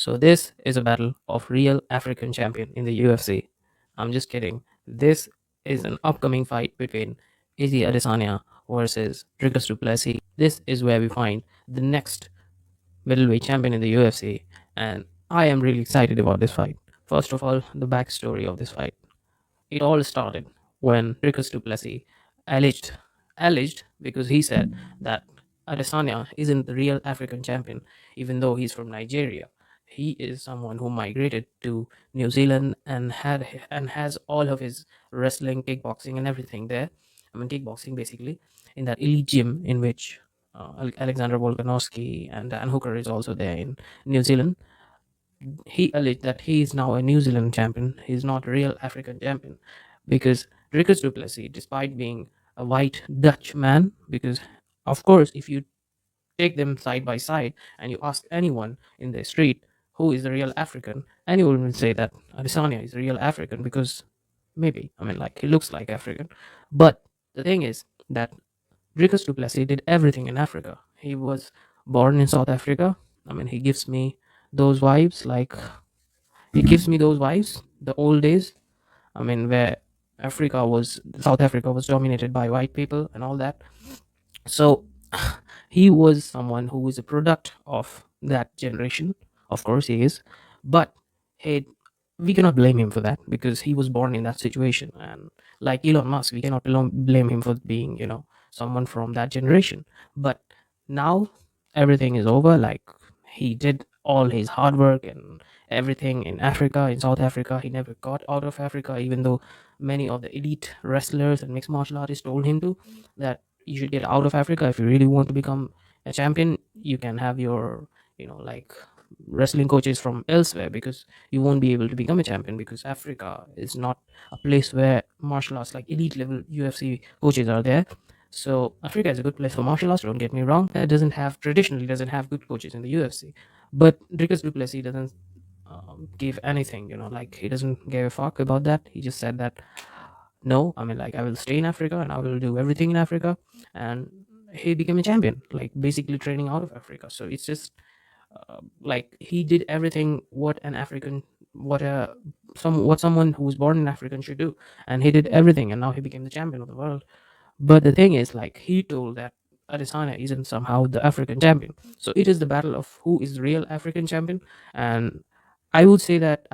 So this is a battle of real African champion in the UFC. I'm just kidding. This is an upcoming fight between Izzy Adesanya versus Dricus Du Plessis. This is where we find the next middleweight champion in the UFC, and I am really excited about this fight. First of all, the backstory of this fight. It all started when Dricus Du Plessis alleged, alleged because he said that Adesanya isn't the real African champion, even though he's from Nigeria. He is someone who migrated to New Zealand and has all of his wrestling, kickboxing, and everything there. I mean, kickboxing basically in that elite gym in which Alexander Volkanovski and Dan Hooker is also there in New Zealand. He alleged that he is now a New Zealand champion. He's not a real African champion because Dricus Du Plessis, despite being a white Dutch man, because of course, if you take them side by side and you ask anyone in the street who is the real African, anyone will say that Adesanya is the real African because maybe, I mean, like he looks like African. But the thing is that Dricus Du Plessis did everything in Africa. He was born in South Africa. I mean, he gives me those vibes like it gives me those vibes, the old days. I mean, where South Africa was dominated by white people and all that. So he was someone who was a product of that generation. Of course, he is. But hey, we cannot blame him for that because he was born in that situation. And like Elon Musk, we cannot blame him for being, someone from that generation. But now everything is over. Like he did all his hard work and everything in Africa, in South Africa. He never got out of Africa, even though many of the elite wrestlers and mixed martial artists told him to that you should get out of Africa if you really want to become a champion. You can have your, like wrestling coaches from elsewhere because you won't be able to become a champion because Africa is not a place where martial arts like elite level UFC coaches are there. So Africa is a good place for martial arts. Don't get me wrong. It doesn't have good coaches in the UFC, but Dricus Du Plessis doesn't give anything. Like he doesn't give a fuck about that. He just said that no, I mean, like I will stay in Africa and I will do everything in Africa, and he became a champion, like basically training out of Africa. So it's just like he did everything what an African, what someone who was born in African should do, and he did everything, and now he became the champion of the world. But the thing is, like, he told that Adesanya isn't somehow the African champion. So it is the battle of who is the real African champion. And I would say that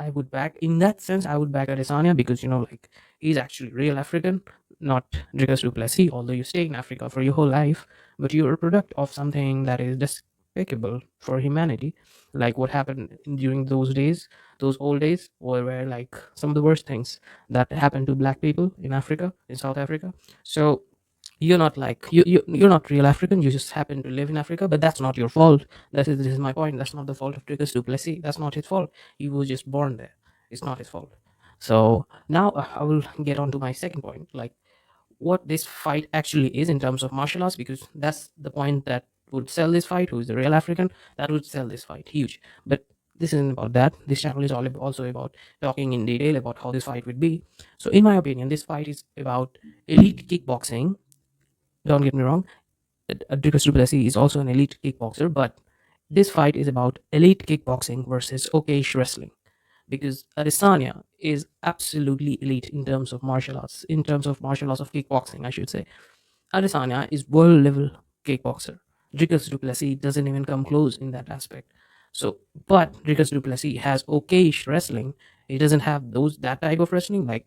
in that sense, I would back Adesanya because, like, he's actually real African, not Dricus Du Plessis, although you stay in Africa for your whole life, but you're a product of something that is despicable for humanity. Like what happened during those days, those old days, were like some of the worst things that happened to black people in Africa, in South Africa. So you're not like you're not real African. You just happen to live in Africa, but that's not your fault. This is my point. That's not the fault of Dricus Du Plessis. That's not his fault. He was just born there. It's not his fault. So now I will get on to my second point, like what this fight actually is in terms of martial arts, because that's the point that would sell this fight. Who is the real African? That would sell this fight huge. But this isn't about that. This channel is also about talking in detail about how this fight would be. So in my opinion, this fight is about elite kickboxing. Don't get me wrong, Dricus Du Plessis is also an elite kickboxer, but this fight is about elite kickboxing versus okayish wrestling. Because Adesanya is absolutely elite in terms of martial arts, of kickboxing, I should say. Adesanya is world level kickboxer. Dricus Du Plessis doesn't even come close in that aspect. So, but Dricus Du Plessis has okayish wrestling. He doesn't have that type of wrestling like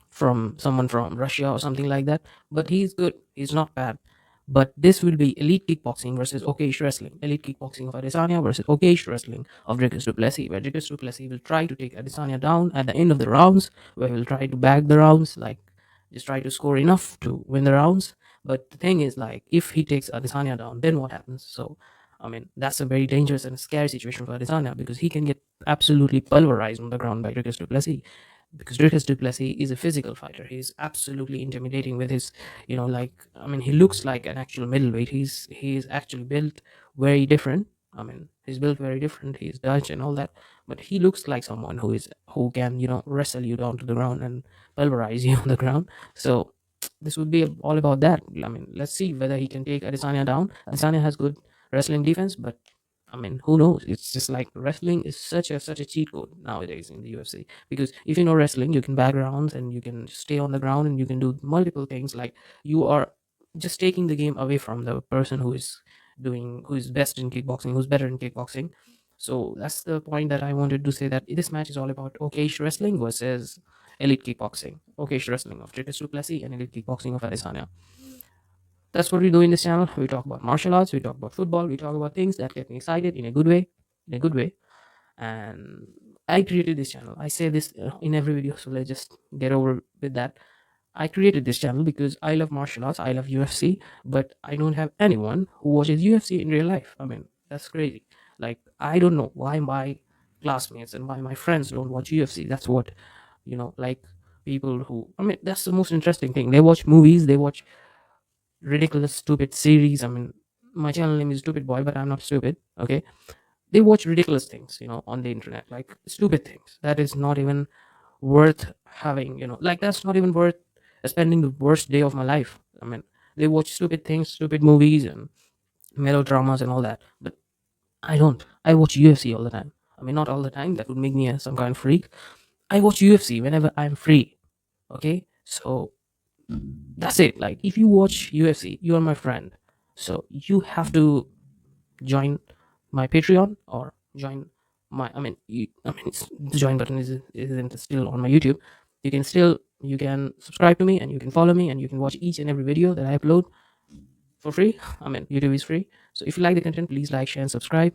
from someone from Russia or something like that. But he's good. He's not bad. But this will be elite kickboxing versus okayish wrestling. Elite kickboxing of Adesanya versus okayish wrestling of Dricus Du Plessis, where Dricus Du Plessis will try to take Adesanya down at the end of the rounds, where he'll try to bag the rounds, like just try to score enough to win the rounds. But the thing is, like, if he takes Adesanya down, then what happens? So, I mean, that's a very dangerous and scary situation for Adesanya because he can get absolutely pulverized on the ground by Dricus Du Plessis because Dricus Du Plessis is a physical fighter. He's absolutely intimidating with his, like, I mean, he looks like an actual middleweight. He's actually built very different. I mean, he's built very different. He's Dutch and all that, but he looks like someone who can, wrestle you down to the ground and pulverize you on the ground. So this would be all about that. I mean, let's see whether he can take Adesanya down. Adesanya has good wrestling defense, but I mean, who knows? It's just like wrestling is such a cheat code nowadays in the UFC, because if you know wrestling, you can back rounds and you can stay on the ground and you can do multiple things. Like, you are just taking the game away from the person who is best in kickboxing, who's better in kickboxing. So that's the point that I wanted to say, that this match is all about okayish wrestling versus elite kickboxing. Okayish wrestling of Dricus Du Plessis and elite kickboxing of Adesanya. That's what we do in this channel. We talk about martial arts, we talk about football, we talk about things that get me excited in a good way, in a good way. And I created this channel. I say this in every video, so let's just get over with that. I created this channel because I love martial arts, I love UFC, but I don't have anyone who watches UFC in real life. I mean, that's crazy. Like, I don't know why my classmates and why my friends don't watch UFC. That's what, like, people who, I mean, that's the most interesting thing. They watch movies, they watch ridiculous, stupid series. I mean, my channel name is Stupid Boy, but I'm not stupid. Okay, they watch ridiculous things, on the internet, like stupid things that is not even worth having. Like, that's not even worth spending the worst day of my life. I mean, they watch stupid things, stupid movies, and melodramas and all that. But I don't. I watch UFC all the time. I mean, not all the time. That would make me some kind of freak. I watch UFC whenever I'm free. Okay, so that's it. Like, if you watch UFC, you are my friend. So you have to join my Patreon or join my. The join button isn't still on my YouTube. You can subscribe to me and you can follow me and you can watch each and every video that I upload for free. I mean, YouTube is free. So if you like the content, please like, share, and subscribe.